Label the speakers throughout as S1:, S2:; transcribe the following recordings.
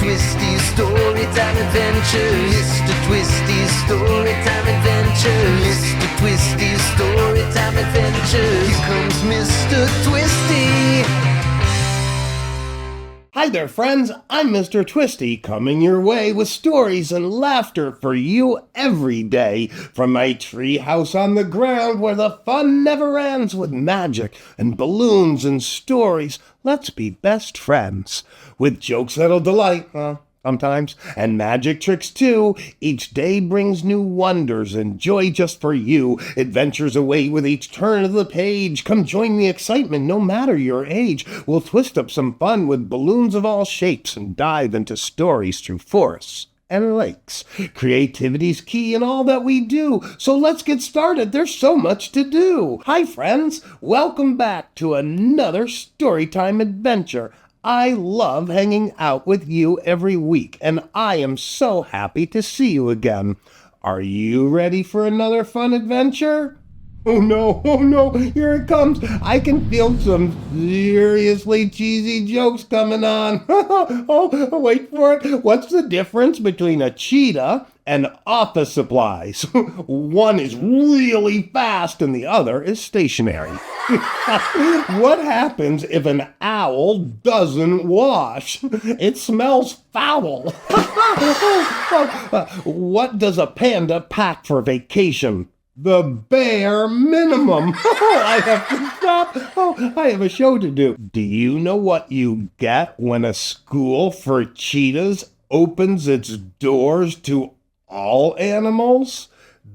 S1: Twisty Storytime Adventures. Mr. Twisty Storytime Adventures. Mr. Twisty Storytime Adventures. Here comes Mr. Twisty.
S2: Hi there, friends. I'm Mr. Twisty, coming your way with stories and laughter for you every day. From my tree house on the ground where the fun never ends with magic and balloons and stories, let's be best friends. With jokes that'll delight, sometimes, and magic tricks too. Each day brings new wonders and joy just for you. Adventures await with each turn of the page. Come join the excitement no matter your age. We'll twist up some fun with balloons of all shapes and dive into stories through forests and lakes. Creativity's key in all that we do, so let's get started. There's so much to do. Hi friends, welcome back to another Storytime adventure. I love hanging out with you every week, and I am so happy to see you again. Are you ready for another fun adventure? Oh no, here it comes. I can feel some seriously cheesy jokes coming on. Oh, wait for it. What's the difference between a cheetah and office supplies? One is really fast and the other is stationary. What happens if an owl doesn't wash? It smells foul. What does a panda pack for vacation? The bare minimum. I have to stop. I have a show to do. Do you know what you get when a school for cheetahs opens its doors to all animals?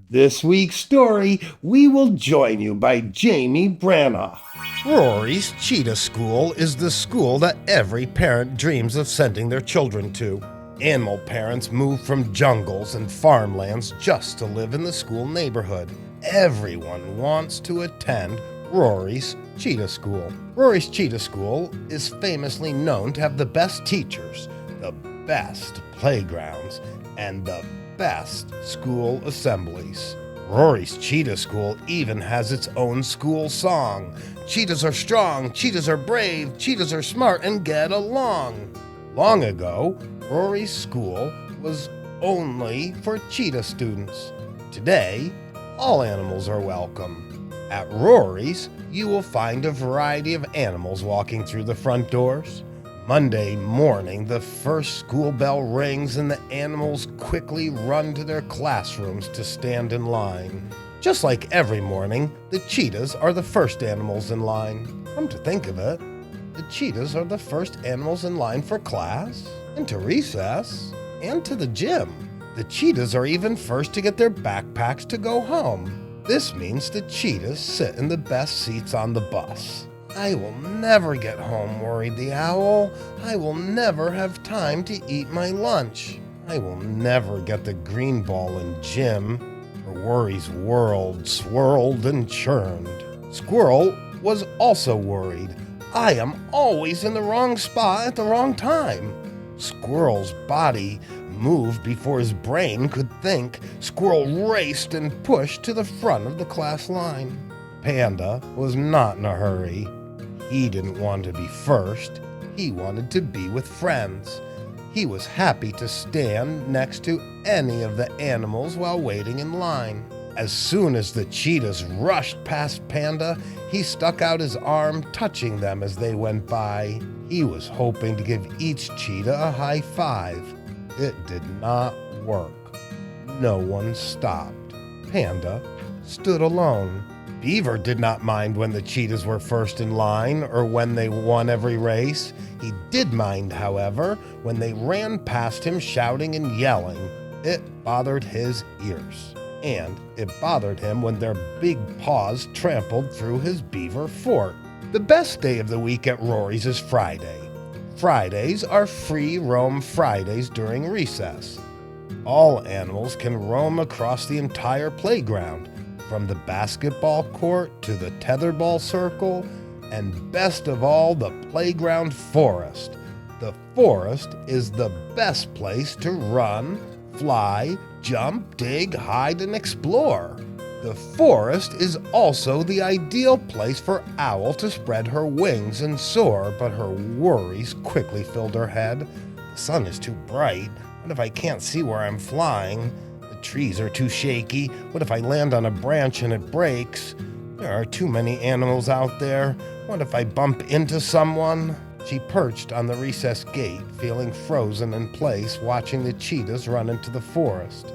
S2: This week's story, We Will Join You by Jayme Branagh.
S3: Rory's Cheetah School is the school that every parent dreams of sending their children to. Animal parents move from jungles and farmlands just to live in the school neighborhood. Everyone wants to attend Rory's Cheetah School. Rory's Cheetah School is famously known to have the best teachers, the best playgrounds, and the best school assemblies. Rory's Cheetah School even has its own school song. Cheetahs are strong, cheetahs are brave, cheetahs are smart and get along. Long ago, Rory's school was only for cheetah students. Today, all animals are welcome. At Rory's, you will find a variety of animals walking through the front doors. Monday morning, the first school bell rings and the animals quickly run to their classrooms to stand in line. Just like every morning, the cheetahs are the first animals in line. Come to think of it, the cheetahs are the first animals in line for class, and to recess, and to the gym. The cheetahs are even first to get their backpacks to go home. This means the cheetahs sit in the best seats on the bus. I will never get home, worried the owl. I will never have time to eat my lunch. I will never get the green ball in gym. For Worry's world swirled and churned. Squirrel was also worried. I am always in the wrong spot at the wrong time. Squirrel's body moved before his brain could think. Squirrel raced and pushed to the front of the class line. Panda was not in a hurry. He didn't want to be first. He wanted to be with friends. He was happy to stand next to any of the animals while waiting in line. As soon as the cheetahs rushed past Panda, he stuck out his arm, touching them as they went by. He was hoping to give each cheetah a high five. It did not work. No one stopped. Panda stood alone. Beaver did not mind when the cheetahs were first in line or when they won every race. He did mind, however, when they ran past him shouting and yelling. It bothered his ears. And it bothered him when their big paws trampled through his beaver fort. The best day of the week at Rory's is Friday. Fridays are free roam Fridays during recess. All animals can roam across the entire playground, from the basketball court to the tetherball circle, and best of all, the playground forest. The forest is the best place to run, fly, jump, dig, hide, and explore. The forest is also the ideal place for Owl to spread her wings and soar, but her worries quickly filled her head. The The sun is too bright. What if I can't see where I'm flying? The trees are too shaky. What if I land on a branch and it breaks? There are too many animals out there. What if I bump into someone? She perched on the recess gate, feeling frozen in place, watching the cheetahs run into the forest.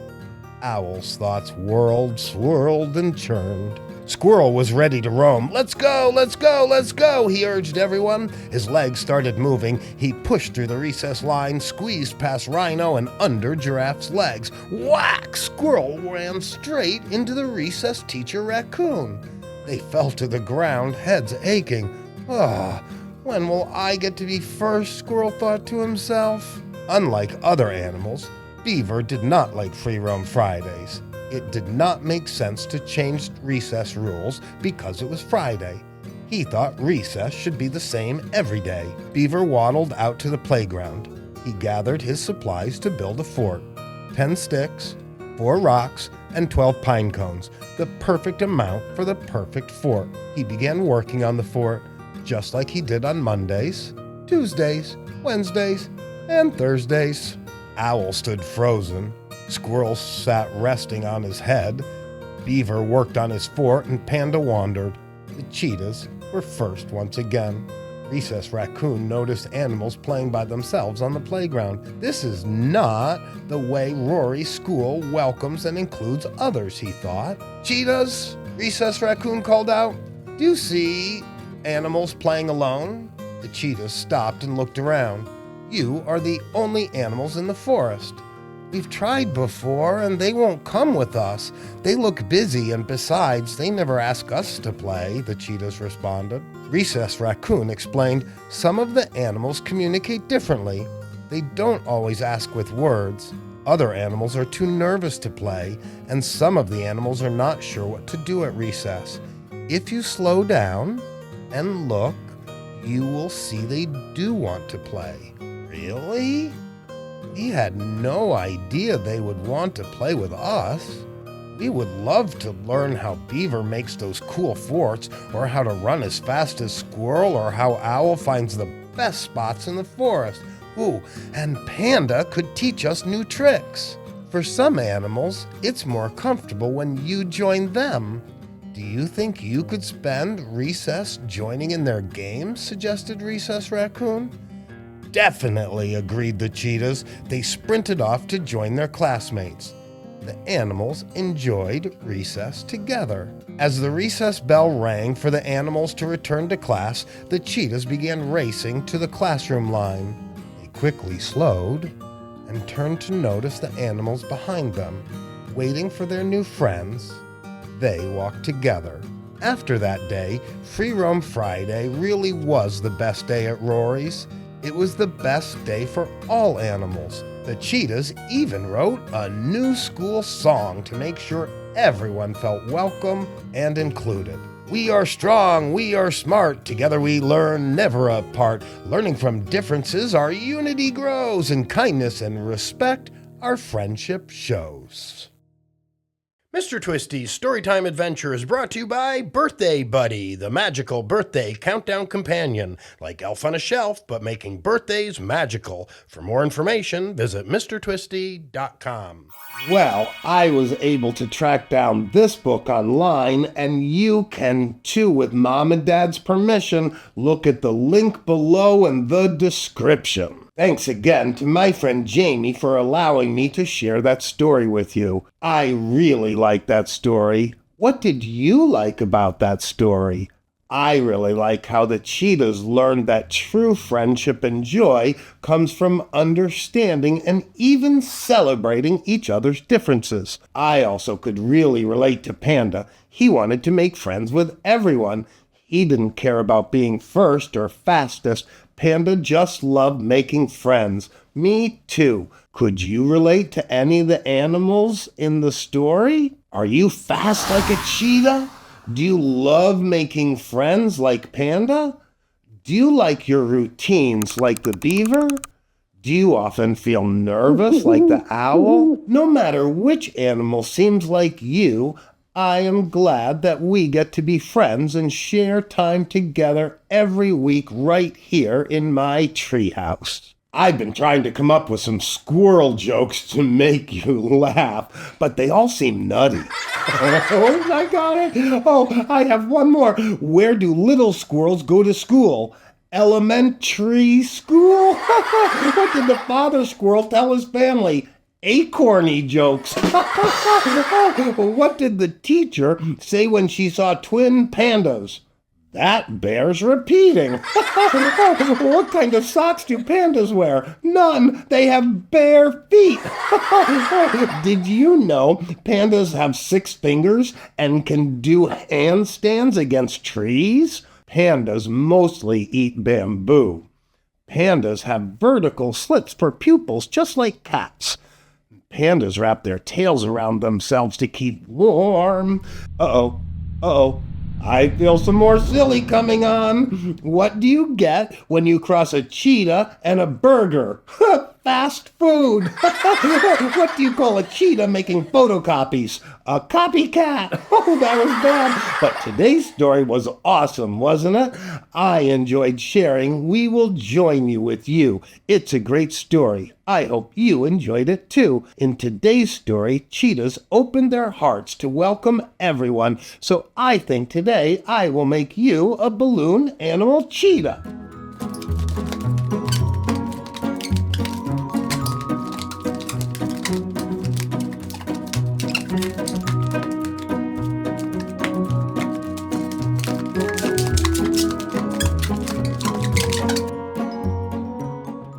S3: Owl's thoughts whirled, swirled, and churned. Squirrel was ready to roam. Let's go, let's go, let's go, he urged everyone. His legs started moving. He pushed through the recess line, squeezed past Rhino and under Giraffe's legs. Whack! Squirrel ran straight into the recess teacher Raccoon. They fell to the ground, heads aching. When will I get to be first? Squirrel thought to himself. Unlike other animals, Beaver did not like Free Roam Fridays. It did not make sense to change recess rules because it was Friday. He thought recess should be the same every day. Beaver waddled out to the playground. He gathered his supplies to build a fort. 10 sticks, 4 rocks, and 12 pine cones, the perfect amount for the perfect fort. He began working on the fort, just like he did on Mondays, Tuesdays, Wednesdays, and Thursdays. Owl stood frozen. Squirrel sat resting on his head. Beaver worked on his fort, and Panda wandered. The cheetahs were first once again. Recess Raccoon noticed animals playing by themselves on the playground. This is not the way Rory's school welcomes and includes others, he thought. Cheetahs, Recess Raccoon called out. Do you see animals playing alone? The cheetahs stopped and looked around. You are the only animals in the forest. We've tried before, and they won't come with us. They look busy, and besides, they never ask us to play, the cheetahs responded. Recess Raccoon explained, some of the animals communicate differently. They don't always ask with words. Other animals are too nervous to play, and some of the animals are not sure what to do at recess. If you slow down and look, you will see they do want to play. Really? He had no idea they would want to play with us. We would love to learn how Beaver makes those cool forts, or how to run as fast as Squirrel, or how Owl finds the best spots in the forest. Ooh, and Panda could teach us new tricks. For some animals, it's more comfortable when you join them. Do you think you could spend recess joining in their games? Suggested Recess Raccoon. Definitely, agreed the cheetahs. They sprinted off to join their classmates. The animals enjoyed recess together. As the recess bell rang for the animals to return to class, the cheetahs began racing to the classroom line. They quickly slowed and turned to notice the animals behind them. Waiting for their new friends, they walked together. After that day, Free Roam Friday really was the best day at Rory's. It was the best day for all animals. The cheetahs even wrote a new school song to make sure everyone felt welcome and included. We are strong, we are smart, together we learn, never apart. Learning from differences, our unity grows, and kindness and respect, our friendship shows. Mr. Twisty's Storytime Adventure is brought to you by Birthday Buddy, the magical birthday countdown companion, like Elf on a Shelf, but making birthdays magical. For more information, visit MrTwisty.com.
S2: Well, I was able to track down this book online, and you can too with Mom and Dad's permission. Look at the link below in the description. Thanks again to my friend Jayme for allowing me to share that story with you. I really like that story. What did you like about that story? I really like how the cheetahs learned that true friendship and joy comes from understanding and even celebrating each other's differences. I also could really relate to Panda. He wanted to make friends with everyone. He didn't care about being first or fastest. Panda just loved making friends. Me too. Could you relate to any of the animals in the story? Are you fast like a cheetah? Do you love making friends like Panda? Do you like your routines like the beaver? Do you often feel nervous like the owl? No matter which animal seems like you, I am glad that we get to be friends and share time together every week right here in my treehouse. I've been trying to come up with some squirrel jokes to make you laugh, but they all seem nutty. Oh, I got it. Oh, I have one more. Where do little squirrels go to school? Elementary school? What did the father squirrel tell his family? Acorny jokes. What did the teacher say when she saw twin pandas? That bears repeating. What kind of socks do pandas wear? None. They have bare feet. Did you know pandas have 6 fingers and can do handstands against trees? Pandas mostly eat bamboo. Pandas have vertical slits for pupils, just like cats. Pandas wrap their tails around themselves to keep warm. Uh-oh. I feel some more silly coming on. What do you get when you cross a cheetah and a burger? Fast food. What do you call a cheetah making photocopies? A copycat. Oh, that was bad. But today's story was awesome, wasn't it? I enjoyed sharing. We will join you with you. It's a great story. I hope you enjoyed it too. In today's story, cheetahs opened their hearts to welcome everyone. So I think today I will make you a balloon animal cheetah.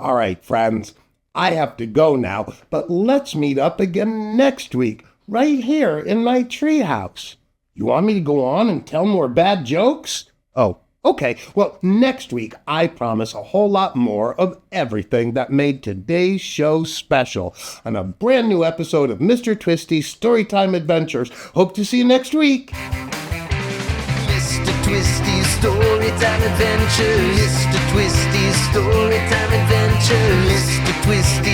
S2: All right, friends. I have to go now, but let's meet up again next week, right here in my treehouse. You want me to go on and tell more bad jokes? Oh, okay. Well, next week, I promise a whole lot more of everything that made today's show special on a brand new episode of Mr. Twisty's Storytime Adventures. Hope to see you next week.
S1: Mr. Twisty's Storytime Adventures. Mr. Twisty's Storytime Adventures. Mr. Twisty